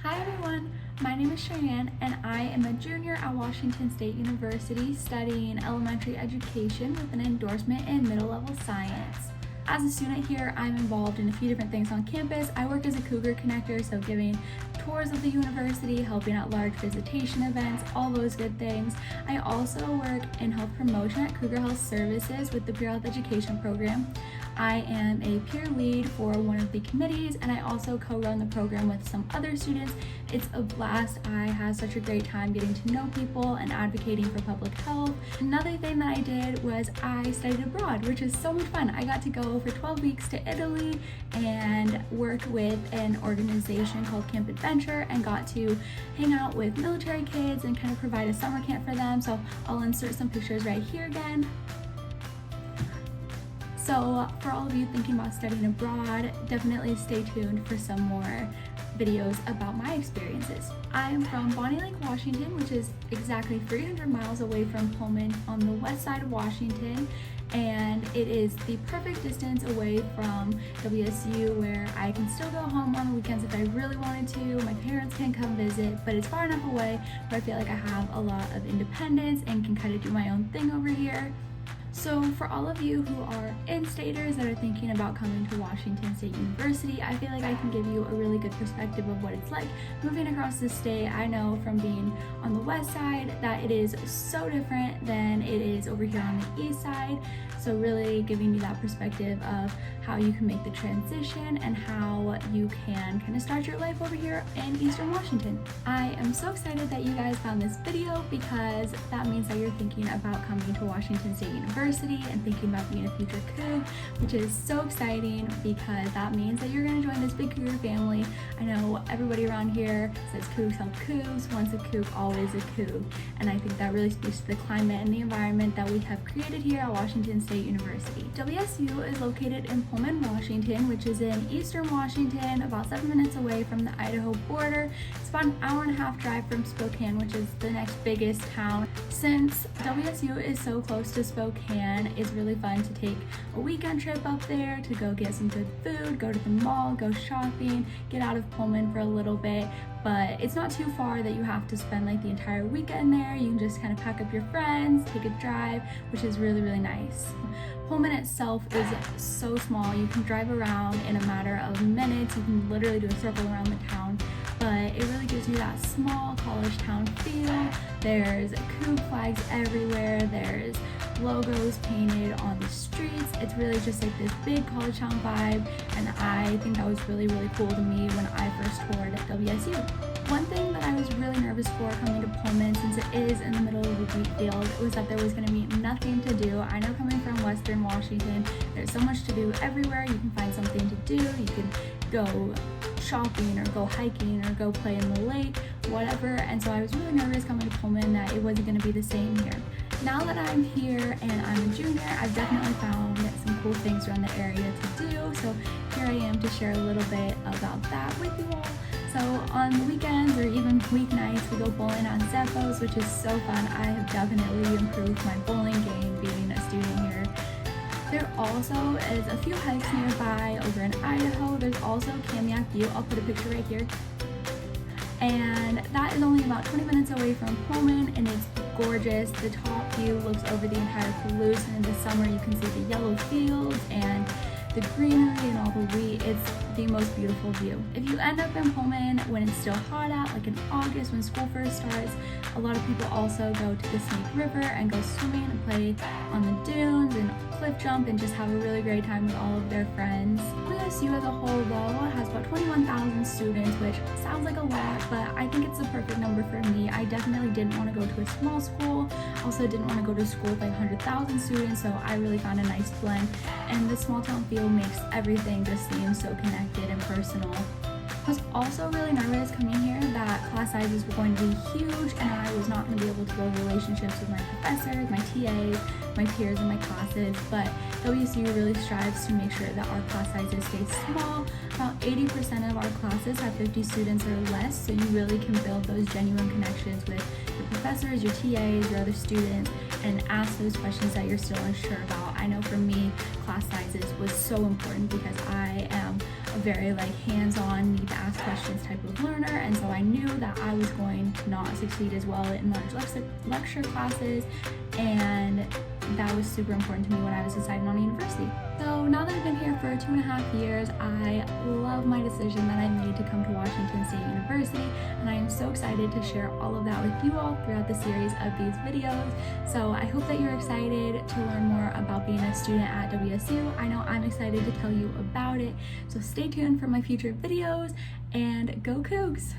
Hi everyone, my name is Cheyenne and I am a junior at Washington State University studying elementary education with an endorsement in middle level science. As a student here, I'm involved in a few different things on campus. I work as a Cougar connector, so giving tours of the university, helping at large visitation events, all those good things. I also work in health promotion at Cougar Health Services with the Peer Health Education Program. I am a peer lead for one of the committees, and I also co-run the program with some other students. It's a blast. I had such a great time getting to know people and advocating for public health. Another thing that I did was I studied abroad, which is so much fun. I got to go for 12 weeks to Italy and work with an organization called Camp Adventure and got to hang out with military kids and kind of provide a summer camp for them. So I'll insert some pictures right here again. So for all of you thinking about studying abroad, definitely stay tuned for some more videos about my experiences. I am from Bonnie Lake, Washington, which is exactly 300 miles away from Pullman on the west side of Washington, and it is the perfect distance away from WSU where I can still go home on the weekends if I really wanted to. My parents can come visit, but it's far enough away where I feel like I have a lot of independence and can kind of do my own thing over here. So for all of you who are in-staters that are thinking about coming to Washington State University, I feel like I can give you a really good perspective of what it's like moving across the state. I know from being on the west side that it is so different than it is over here on the east side. So really giving you that perspective of how you can make the transition and how you can kind of start your life over here in Eastern Washington. I am so excited that you guys found this video because that means that you're thinking about coming to Washington State University and thinking about being a future Coug, which is so exciting because that means that you're going to join this big Cougar family. I know everybody around here says Cougs help Cougs, once a Coug, always a Coug, and I think that really speaks to the climate and the environment that we have created here at Washington State University. WSU is located in Pullman, Washington, which is in Eastern Washington, about 7 minutes away from the Idaho border. It's about an hour and a half drive from Spokane, which is the next biggest town. Since WSU is so close to Spokane, it's really fun to take a weekend trip up there to go get some good food, go to the mall, go shopping, get out of Pullman for a little bit. But it's not too far that you have to spend like the entire weekend there. You can just kind of pack up your friends, take a drive, which is really, really nice. Pullman itself is so small. You can drive around in a matter of minutes. You can literally do a circle around the town, but it really gives you that small college town feel. There's Coug flags everywhere. There's logos painted on the streets. It's really just like this big college town vibe, and I think that was really, really cool to me when I first toured at WSU. One thing that I was really nervous for coming to Pullman, since it is in the middle of a wheat field, was that there was going to be nothing to do. I know coming from Western Washington, there's so much to do everywhere. You can find something to do. You can go shopping or go hiking or go play in the lake, whatever. And so I was really nervous coming to Pullman that it wasn't going to be the same here. Now that I'm here and I'm a junior, I've definitely found some cool things around the area to do. So here I am to share a little bit about that with you all. So on the weekends or even weeknights, we go bowling on Zephos, which is so fun. I have definitely improved my bowling game being a student here. There also is a few hikes nearby over in Idaho. There's also Kamiak View. I'll put a picture right here. And that is only about 20 minutes away from Pullman, and it's gorgeous. The top view looks over the entire Palouse, and in the summer you can see the yellow fields and the greenery and all the wheat. It's the most beautiful view. If you end up in Pullman when it's still hot out, like in August when school first starts, a lot of people also go to the Snake River and go swimming and play on the dunes and cliff jump and just have a really great time with all of their friends. WSU as a whole though has about 21,000 students, which sounds like a lot, but I think it's the perfect number for me. I definitely didn't want to go to a small school, also didn't want to go to a school with like 100,000 students, so I really found a nice blend, and the small town feel makes everything just seem so connected and personal. I was also really nervous coming here that class sizes were going to be huge and I was not going to be able to build relationships with my professors, my TAs, my peers in my classes, but WSU really strives to make sure that our class sizes stay small. About 80% of our classes have 50 students or less, so you really can build those genuine connections with your professors, your TAs, your other students, and ask those questions that you're still unsure about. I know for me, class sizes was so important because I am a very like hands-on, need to ask questions type of learner, and so I knew that I was going to not succeed as well in large lecture classes, and that was super important to me when I was deciding on a university. So now that I've been here for 2.5 years, I love my decision that I made to come to Washington State University, and I am so excited to share all of that with you all throughout the series of these videos. So I hope that you're excited to learn more about being a student at WSU. I know I'm excited to tell you about it, so stay tuned for my future videos, and go Cougs!